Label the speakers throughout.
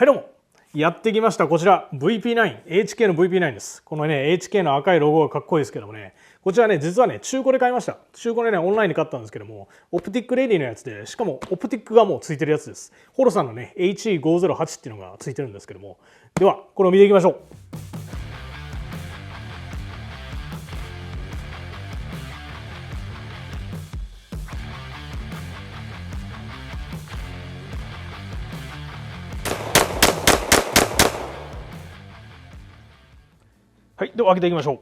Speaker 1: はいどうも、やってきました。こちら VP9、HK の VP9 です。このね HK の赤いロゴがかっこいいですけどもね、こちらね実はね中古で買いました。中古でねオンラインで買ったんですけども、オプティックレディのやつで、しかもオプティックがもうついてるやつです。ホロさんのね HE508 っていうのがついてるんですけども、ではこれを見ていきましょう。はい、では開けていきましょう。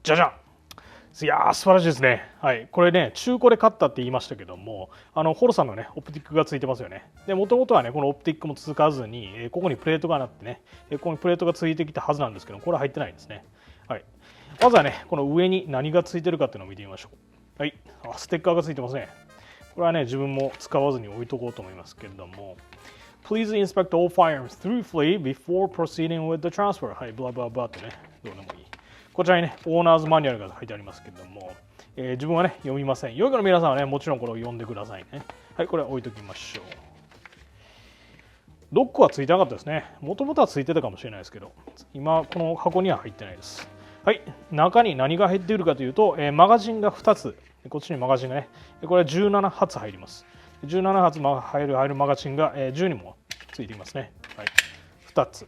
Speaker 1: じゃじゃん。いやー素晴らしいですね。はい、これね中古で買ったって言いましたけども、ホロさんのねオプティックがついてますよね。でもともとはねこのオプティックもつかずに、ここにプレートがなってね、ここにプレートがついてきたはずなんですけど、これは入ってないんですね。はい、まずはねこの上に何がついてるかっていうのを見てみましょう。はい、ステッカーがついてますね。これはね自分も使わずに置いとこうと思いますけれども、Please inspect all firearms thoroughly before proceeding with the transfer. はい、ブラブラブラってね、どうでもいい。こちらにね、オーナーズマニュアルが書いてありますけれども、自分はね、読みません。良い子の皆さんはね、もちろんこれを読んでくださいね。はい、これは置いときましょう。ロックはついてなかったですね。もともとはついてたかもしれないですけど、今、この箱には入ってないです。はい、中に何が入っているかというと、マガジンが2つ。こっちにマガジンがね、これは17発入ります。17発入るマガジンが12もついていますね。はい、2つ。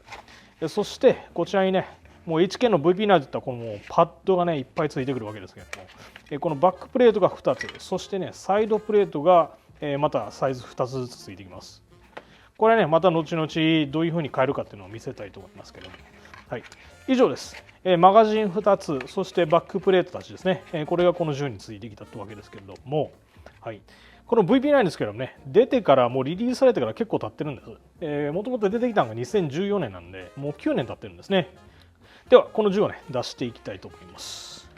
Speaker 1: そしてこちらにね、もう HK の VP9 といったらこのパッドがねいっぱいついてくるわけですけれども、このバックプレートが2つ、そしてねサイドプレートがまたサイズ2つずつついてきます。これねまた後々どういう風に変えるかっていうのを見せたいと思いますけども、はい、以上です。マガジン2つ、そしてバックプレートたちですね、これがこの銃についてきたわけですけれども、はい、この VP9 ですけどもね、出てからもうリリースされてから結構経ってるんです。もともと出てきたのが2014年なんで、もう9年経ってるんですね。ではこの銃をね出していきたいと思います。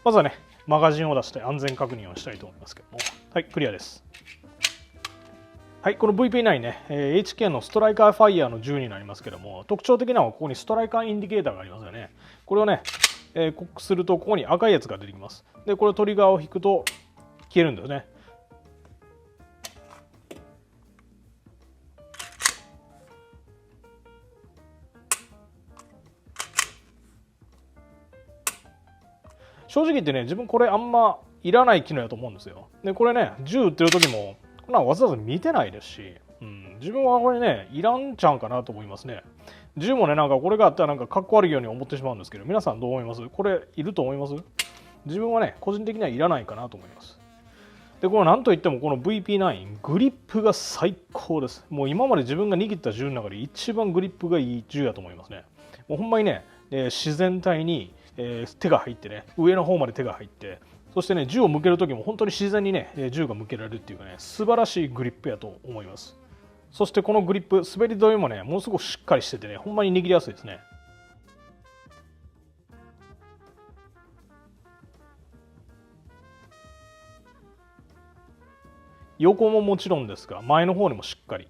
Speaker 1: まずはねマガジンを出して安全確認をしたいと思いますけども、はい、クリアです。はい、この VP9 ね、HK のストライカーファイヤーの銃になりますけども、特徴的なのはここにストライカーインディケーターがありますよね。これをね、コックするとここに赤いやつが出てきます。でこれトリガーを引くと消えるんですね。正直言ってね、自分これあんまいらない機能やと思うんですよ。でこれね銃撃ってる時もわざわざ見てないですし、自分はこれねいらんちゃうんかなと思いますね。銃もねなんかこれがあったらなんかかっこ悪いように思ってしまうんですけど、皆さんどう思います？これいると思います？自分はね個人的にはいらないかなと思います。でこれなんといってもこの VP9 グリップが最高です。もう今まで自分が握った銃の中で一番グリップがいい銃やと思いますね。もうほんまにね、自然体に手が入ってね、上の方まで手が入って、そしてね銃を向ける時も本当に自然にね銃が向けられるっていうかね、素晴らしいグリップやと思います。そしてこのグリップ、滑り止めもねものすごくしっかりしててね、ほんまに握りやすいですね。横ももちろんですが、前の方にもしっかり、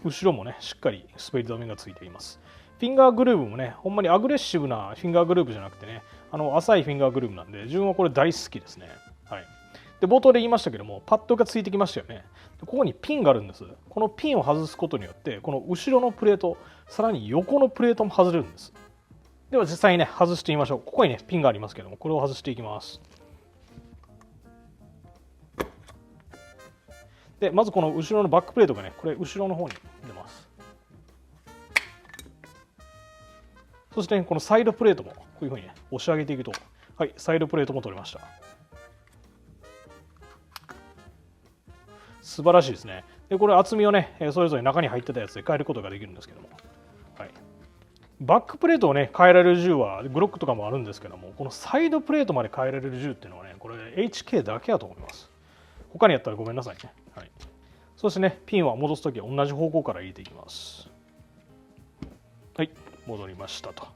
Speaker 1: 後ろもねしっかり滑り止めがついています。フィンガーグルーブもね、ほんまにアグレッシブなフィンガーグルーブじゃなくてね、浅いフィンガーグルーブなんで、自分はこれ大好きですね。はい、で冒頭で言いましたけども、パッドがついてきましたよね。ここにピンがあるんです。このピンを外すことによって、この後ろのプレート、さらに横のプレートも外れるんです。では実際にね、外してみましょう。ここにね、ピンがありますけども、これを外していきます。でまずこの後ろのバックプレートがね、これ後ろの方に出ます。そして、ね、このサイドプレートもこういうふうにね押し上げていくと、はい、サイドプレートも取れました。素晴らしいですね。でこれ厚みをねそれぞれ中に入ってたやつで変えることができるんですけども、はい、バックプレートをね変えられる銃はグロックとかもあるんですけども、このサイドプレートまで変えられる銃っていうのはね、これ HK だけだと思います。他にやったらごめんなさいね。はい、そしてねピンは戻すときは同じ方向から入れていきます。はい、戻りましたと。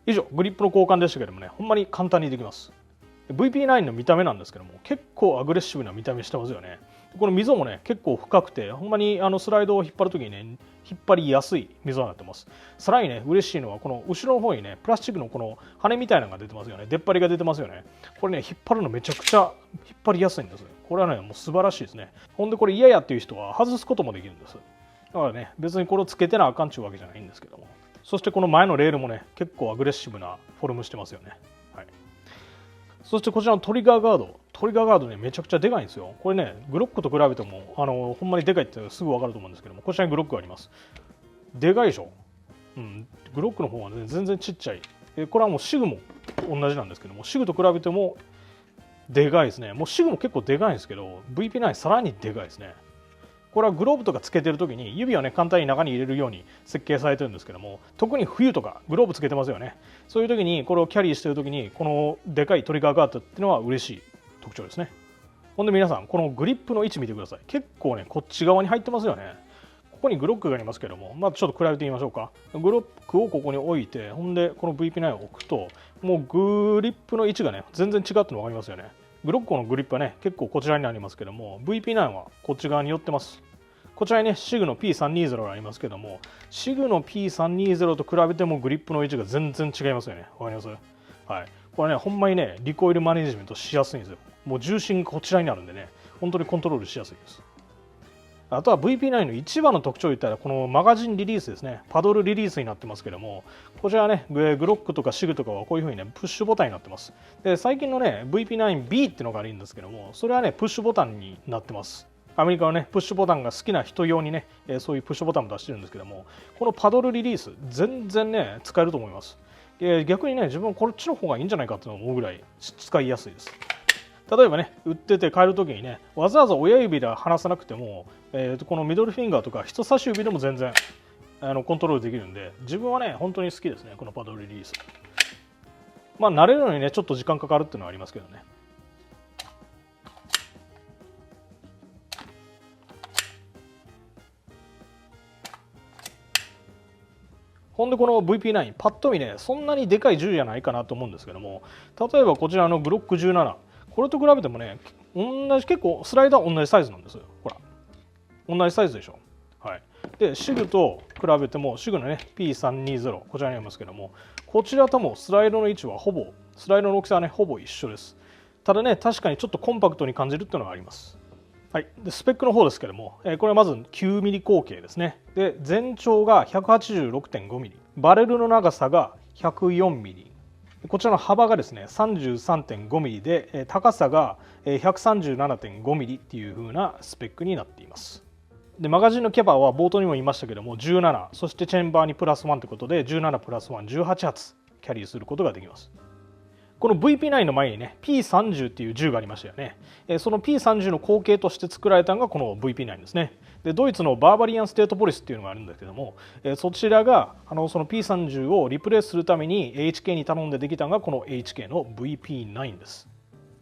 Speaker 1: 以上グリップの交換でしたけどもね、ほんまに簡単にできます。 VP9 の見た目なんですけども、結構アグレッシブな見た目してますよね。この溝もね結構深くて、ほんまにスライドを引っ張るときにね引っ張りやすい溝になってます。さらにね嬉しいのはこの後ろの方にねプラスチックのこの羽みたいなのが出てますよね。出っ張りが出てますよね。これね引っ張るのめちゃくちゃ引っ張りやすいんです。これはねもう素晴らしいですね。ほんでこれ嫌やっていう人は外すこともできるんです。だからね、別にこれをつけてなあかんちゅうわけじゃないんですけども。そしてこの前のレールもね、結構アグレッシブなフォルムしてますよね。はい、そしてこちらのトリガーガードね、めちゃくちゃでかいんですよ。これね、グロックと比べてもほんまにでかいってすぐ分かると思うんですけども、こちらにグロックがあります。でかいでしょ。グロックの方はね、全然ちっちゃい。これはもうシグも同じなんですけども、シグと比べてもでかいですね。もうシグも結構でかいんですけど、VP9 さらにでかいですね。これはグローブとかつけてるときに指をね簡単に中に入れるように設計されてるんですけども、特に冬とかグローブつけてますよね。そういう時にこれをキャリーしてる時にこのでかいトリガーガードっていうのは嬉しい特徴ですね。ほんで皆さん、このグリップの位置見てください。結構ねこっち側に入ってますよね。ここにグロックがありますけども、まずちょっと比べてみましょうか。グロックをここに置いて、ほんでこの VP9 を置くと、もうグリップの位置がね全然違っての分かりますよね。グロックのグリップはね結構こちらになりますけども、 VP9 はこっち側に寄ってます。こちらにね、シグの P320 がありますけども、シグの P320 と比べてもグリップの位置が全然違いますよね。わかります？はい。これね、ほんまにね、リコイルマネジメントしやすいんですよ。もう重心がこちらになるんでね、本当にコントロールしやすいです。あとは VP9 の一番の特徴を言ったら、このマガジンリリースですね。パドルリリースになってますけども、こちらはね、グロックとかシグとかはこういう風にね、プッシュボタンになってます。で、最近のね、VP9B っていうのがあるんですけども、それはね、プッシュボタンになってます。アメリカのね、プッシュボタンが好きな人用にね、そういうプッシュボタンも出してるんですけども、このパドルリリース、全然ね、使えると思います。逆にね、自分はこっちの方がいいんじゃないかって思うぐらい使いやすいです。例えばね、売ってて買えるときにね、わざわざ親指で離さなくても、このミドルフィンガーとか人差し指でも全然コントロールできるんで、自分はね、本当に好きですね、このパドルリリース。まあ、慣れるのにね、ちょっと時間かかるっていうのはありますけどね。ほんでこの VP9、パッと見ね、そんなにでかい銃じゃないかなと思うんですけども、例えばこちらのグロック17、これと比べてもね、結構スライダー同じサイズなんですよ。ほら、同じサイズでしょ。はい。で、シグと比べても、シグのね、P320、こちらにありますけども、こちらともスライドの位置はスライドの大きさはね、ほぼ一緒です。ただね、確かにちょっとコンパクトに感じるっていうのがあります。はい、でスペックの方ですけども、これはまず 9mm 口径ですね。で、全長が 186.5mm、バレルの長さが 104mm、こちらの幅がですね 33.5mm で、高さが 137.5mm っていう風なスペックになっています。で、マガジンのキャパは冒頭にも言いましたけども17、そしてチェンバーにプラス1ということで17プラス1、18発キャリーすることができます。この VP9 の前にね P30 っていう銃がありましたよね。その P30 の後継として作られたのがこの VP9 ですね。でドイツのバーバリアンステートポリスっていうのがあるんですけども、そちらがその P30 をリプレイするために HK に頼んでできたのがこの HK の VP9 です。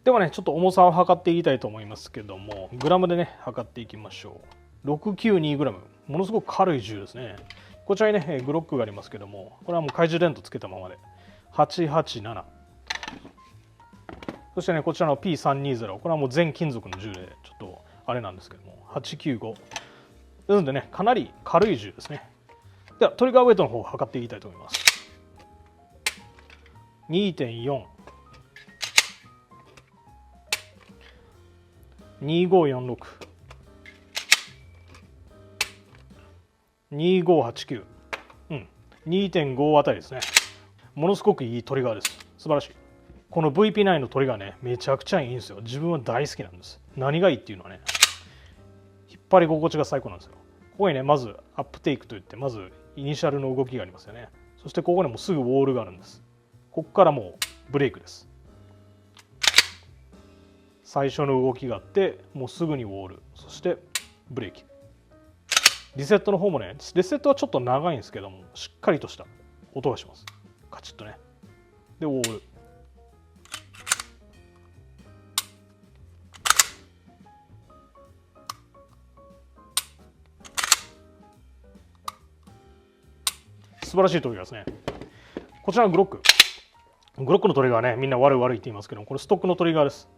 Speaker 1: ではね、ちょっと重さを測っていきたいと思いますけども、グラムでね測っていきましょう。692グラム、ものすごく軽い銃ですね。こちらにねグロックがありますけども、これはもう懐中電灯つけたままで887、そしてね、こちらの P320、これはもう全金属の銃で、ちょっとあれなんですけども、895。ですのでね、かなり軽い銃ですね。では、トリガーウェイトの方を測っていきたいと思います。2.4、2546、2589、2.5 あたりですね。ものすごくいいトリガーです。素晴らしい。この VP9 のトリガーね、めちゃくちゃいいんですよ。自分は大好きなんです。何がいいっていうのはね、引っ張り心地が最高なんですよ。ここにね、まずアップテイクといって、まずイニシャルの動きがありますよね。そしてここにもすぐウォールがあるんです。ここからもうブレイクです。最初の動きがあって、もうすぐにウォール、そしてブレーキ。リセットの方もね、リセットはちょっと長いんですけども、しっかりとした音がします。カチッとね。で、ウォール。素晴らしいトリガーですね。こちらのグロック。グロックのトリガーね、みんな悪いって言いますけど、これストックのトリガーです。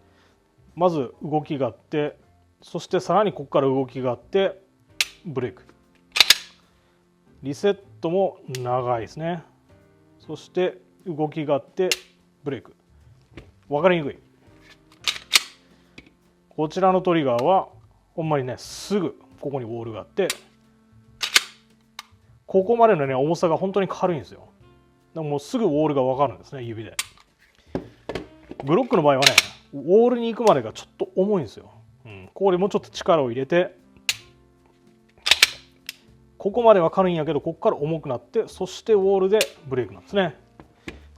Speaker 1: まず動きがあって、そしてさらにここから動きがあって、ブレイク。リセットも長いですね。そして動きがあって、ブレイク。分かりにくい。こちらのトリガーは、ほんまにね、すぐここにウォールがあって、ここまでのね重さが本当に軽いんですよ。だからもうすぐウォールが分かるんですね、指で。グロックの場合はねウォールに行くまでがちょっと重いんですよ。ここでもうちょっと力を入れて、ここまでは軽いんやけどここから重くなって、そしてウォールでブレークなんですね。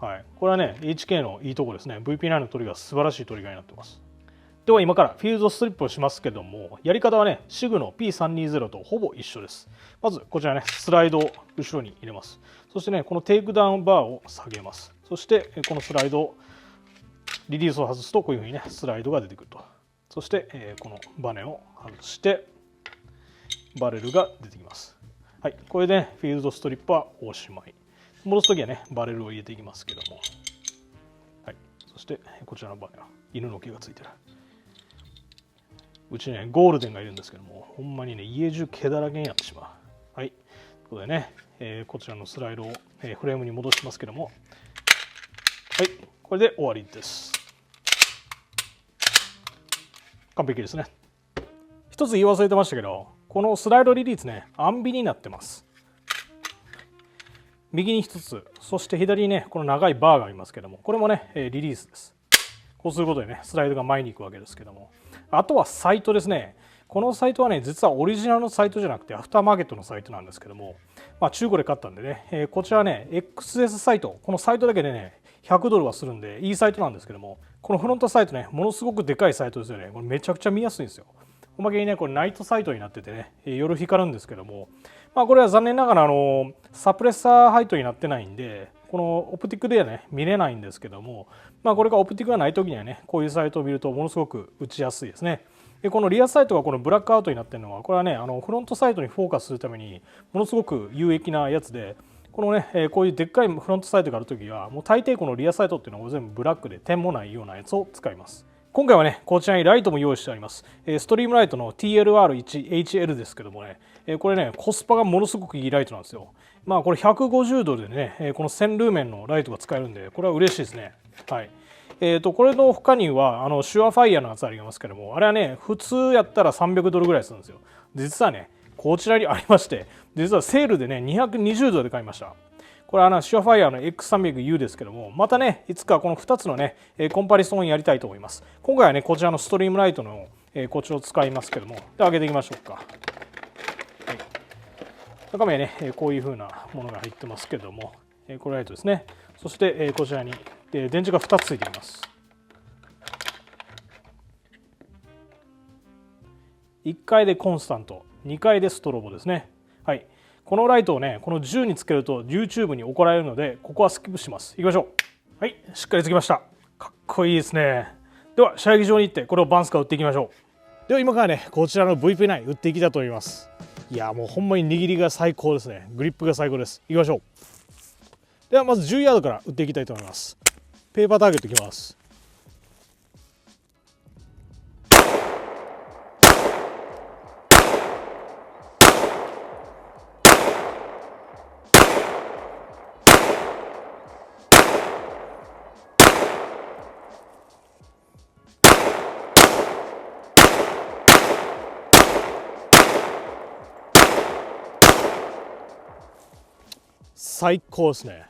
Speaker 1: はい、これはね HK のいいところですね。 VP9 のトリガー素晴らしいトリガーになってます。では今からフィールドストリップをしますけども、やり方はねシグの P320 とほぼ一緒です。まずこちらねスライドを後ろに入れます。そしてねこのテイクダウンバーを下げます。そしてこのスライドをリリースを外すとこういうふうにねスライドが出てくると。そしてこのバネを外してバレルが出てきます。はい、これで、ね、フィールドストリップはおしまい。戻すときはねバレルを入れていきますけども、はい、そしてこちらのバネは犬の毛がついてる。うちにねゴールデンがいるんですけども、ほんまにね家中毛だらけになってしまう。はい、ということでね、こちらのスライドを、フレームに戻しますけども、はい、これで終わりです。完璧ですね。一つ言い忘れてましたけど、このスライドリリースねアンビになってます。右に1つ、そして左にねこの長いバーがありますけども、これもねリリースです。こうすることでねスライドが前に行くわけですけども、あとはサイトですね。このサイトはね実はオリジナルのサイトじゃなくてアフターマーケットのサイトなんですけども、中古で買ったんでね、こちらはね XS サイト、このサイトだけでね100ドルはするんでいいサイトなんですけども、このフロントサイトねものすごくでかいサイトですよね。これめちゃくちゃ見やすいんですよ。おまけにねこれナイトサイトになっててね夜光るんですけども、これは残念ながらサプレッサーハイトになってないんで、このオプティックではね見れないんですけども、これがオプティックがない時にはねこういうサイトを見るとものすごく打ちやすいですね。でこのリアサイトがこのブラックアウトになってるのは、これはねフロントサイトにフォーカスするためにものすごく有益なやつで、このねこういうでっかいフロントサイトがある時はもう大抵このリアサイトっていうのは全部ブラックで点もないようなやつを使います。今回はねこちらにライトも用意してあります。ストリームライトの TLR1HL ですけどもね、これねコスパがものすごくいいライトなんですよ。これ150ドルでねこの1000ルーメンのライトが使えるんで、これは嬉しいですね。はい。これの他にはシュアファイヤーのやつありますけども、あれはね普通やったら300ドルぐらいするんですよ。実はねこちらにありまして、実はセールでね220ドルで買いました。これはシュアファイヤーの X300U ですけども、またねいつかこの2つのねコンパリソンやりたいと思います。今回はねこちらのストリームライトのこちらを使いますけども、で開けていきましょうか。はい、中身はねこういう風なものが入ってますけども、これライトですね。そしてこちらに電池が2つついています。1回でコンスタント、2回でストロボですね。はい、このライトをねこの銃につけると YouTube に怒られるので、ここはスキップします。いきましょう。はい、しっかりつきました。かっこいいですね。では射撃場に行ってこれをバンスカ打っていきましょう。では今からねこちらの VP9 打っていきたいと思います。いやもうほんまに握りが最高ですね。グリップが最高です。いきましょう。ではまず10ヤードから打っていきたいと思います。ペーパーターゲットいきます。最高ですね。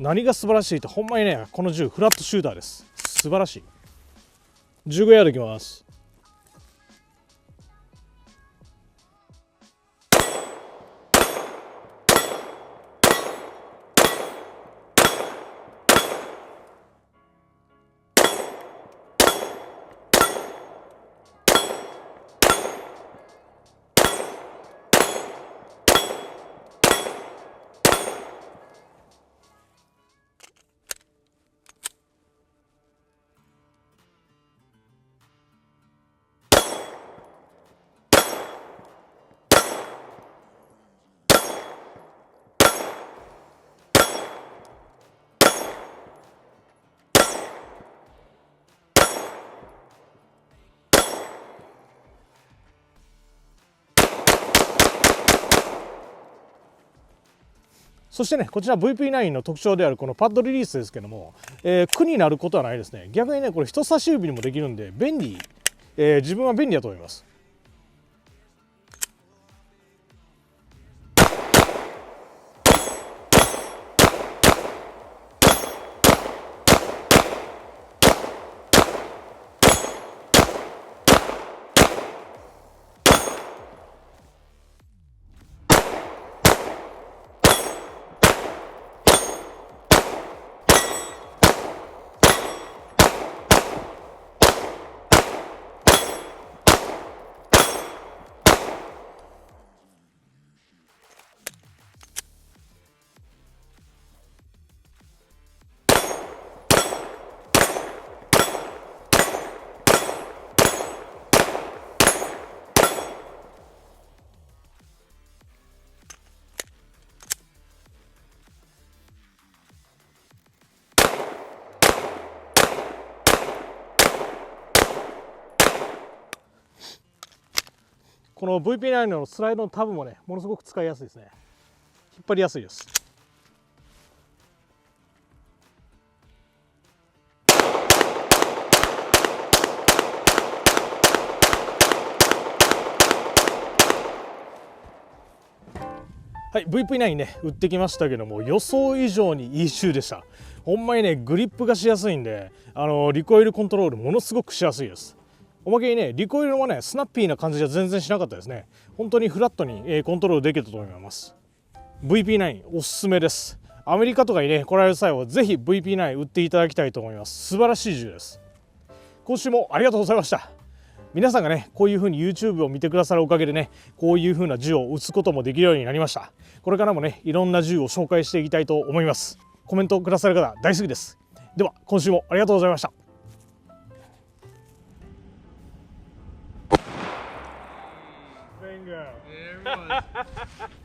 Speaker 1: 何が素晴らしいって、ほんまにねこの銃フラットシューターです。素晴らしい。15ヤードいきます。そしてね、こちら VP9 の特徴であるこのパッドリリースですけども、苦になることはないですね。逆にね、これ人差し指にもできるんで便利、自分は便利だと思います。この VP9 のスライドのタブもね、ものすごく使いやすいですね。引っ張りやすいです。はい、VP9 ね、打ってきましたけども、予想以上にいいシューでした。ほんまにね、グリップがしやすいんで、リコイルコントロールものすごくしやすいです。おまけにね、リコイルはね、スナッピーな感じじゃ全然しなかったですね。本当にフラットに、コントロールできたと思います。VP9 おすすめです。アメリカとかにね、来られる際はぜひ VP9 打っていただきたいと思います。素晴らしい銃です。今週もありがとうございました。皆さんがね、こういう風に YouTube を見てくださるおかげでね、こういう風な銃を撃つこともできるようになりました。これからもね、いろんな銃を紹介していきたいと思います。コメントくださる方大好きです。では、今週もありがとうございました。Bingo. There it was.